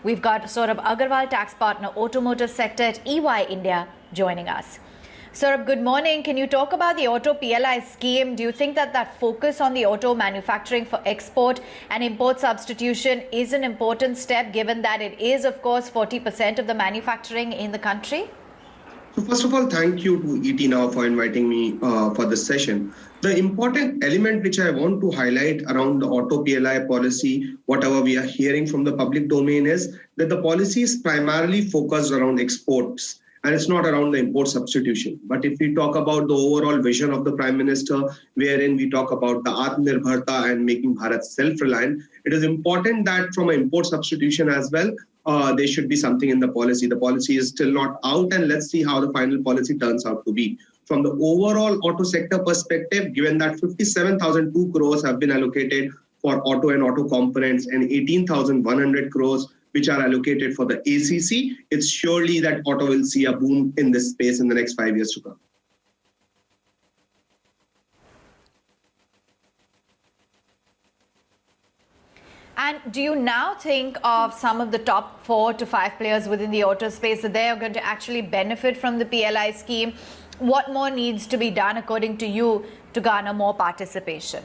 We've got Saurabh Agarwal, tax partner, Automotor Sector at EY India, joining us. Saurabh, good morning. Can you talk about the Auto PLI scheme? Do you think that focus on the auto manufacturing for export and import substitution is an important step, given that it is, of course, 40% of the manufacturing in the country? So first of all, thank you to ET Now for inviting me for this session. The important element which I want to highlight around the Auto PLI policy, whatever we are hearing from the public domain, is that the policy is primarily focused around exports and it's not around the import substitution. But if we talk about the overall vision of the Prime Minister, wherein we talk about the Aatma Nirbhar Bharat and making Bharat self-reliant, it is important that from an import substitution as well, there should be something in the policy. The policy is still not out, and let's see how the final policy turns out to be. From the overall auto sector perspective, given that 57,002 crores have been allocated for auto and auto components and 18,100 crores which are allocated for the ACC, it's surely that auto will see a boom in this space in the next 5 years to come. And do you now think of some of the top 4 to 5 players within the auto space that they are going to actually benefit from the PLI scheme? What more needs to be done, according to you, to garner more participation?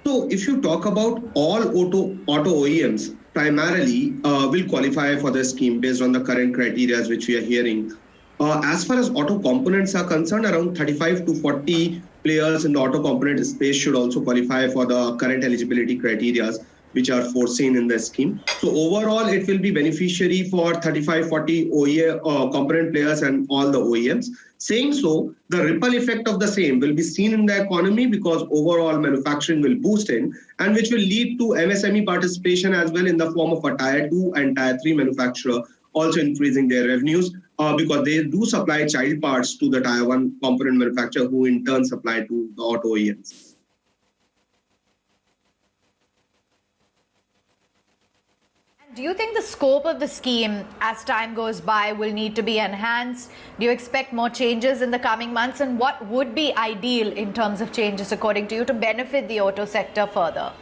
So if you talk about all auto OEMs, primarily will qualify for the scheme based on the current criteria which we are hearing. As far as auto components are concerned, around 35 to 40 players in the auto component space should also qualify for the current eligibility criteria which are foreseen in the scheme. So overall, it will be beneficiary for 35-40 component players and all the OEMs. Saying so, the ripple effect of the same will be seen in the economy because overall manufacturing will boost in, and which will lead to MSME participation as well in the form of a Tier 2 and Tier 3 manufacturer also increasing their revenues because they do supply child parts to the Tier 1 component manufacturer who in turn supply to the auto OEMs. Do you think the scope of the scheme, as time goes by, will need to be enhanced? Do you expect more changes in the coming months? And what would be ideal in terms of changes, according to you, to benefit the auto sector further?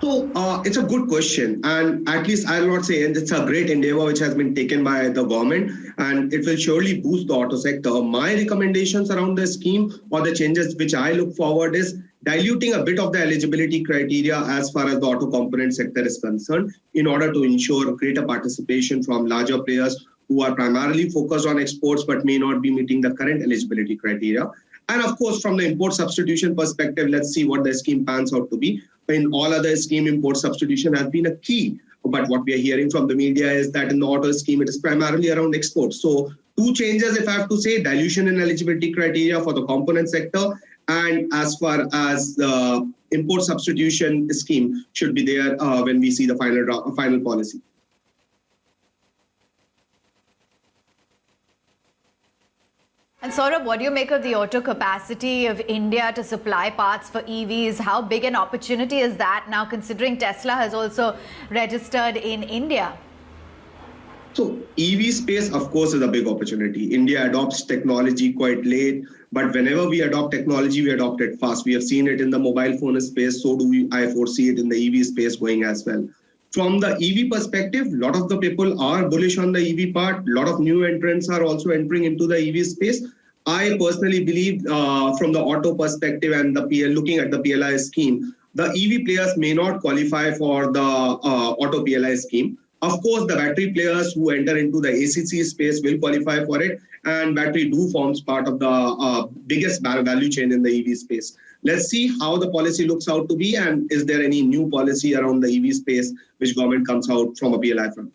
So it's a good question, and at least I'll not say it's a great endeavor which has been taken by the government, and it will surely boost the auto sector. My recommendations around the scheme or the changes which I look forward is diluting a bit of the eligibility criteria as far as the auto component sector is concerned in order to ensure greater participation from larger players who are primarily focused on exports but may not be meeting the current eligibility criteria. And of course, from the import substitution perspective, let's see what the scheme pans out to be. In all other scheme, import substitution has been a key. But what we are hearing from the media is that in the auto scheme, it is primarily around exports. So 2 changes, if I have to say, dilution in eligibility criteria for the component sector, and as far as the import substitution scheme should be there when we see the final policy. And Saurabh, what do you make of the auto capacity of India to supply parts for EVs? How big an opportunity is that now, considering Tesla has also registered in India? So EV space, of course, is a big opportunity. India adopts technology quite late, but whenever we adopt technology, we adopt it fast. We have seen it in the mobile phone space, so I foresee it in the EV space going as well. From the EV perspective, a lot of the people are bullish on the EV part. A lot of new entrants are also entering into the EV space. I personally believe from the auto perspective and looking at the PLI scheme, the EV players may not qualify for the Auto PLI scheme. Of course, the battery players who enter into the ACC space will qualify for it, and battery forms part of the biggest value chain in the EV space. Let's see how the policy looks out to be, and is there any new policy around the EV space which government comes out from a PLI front.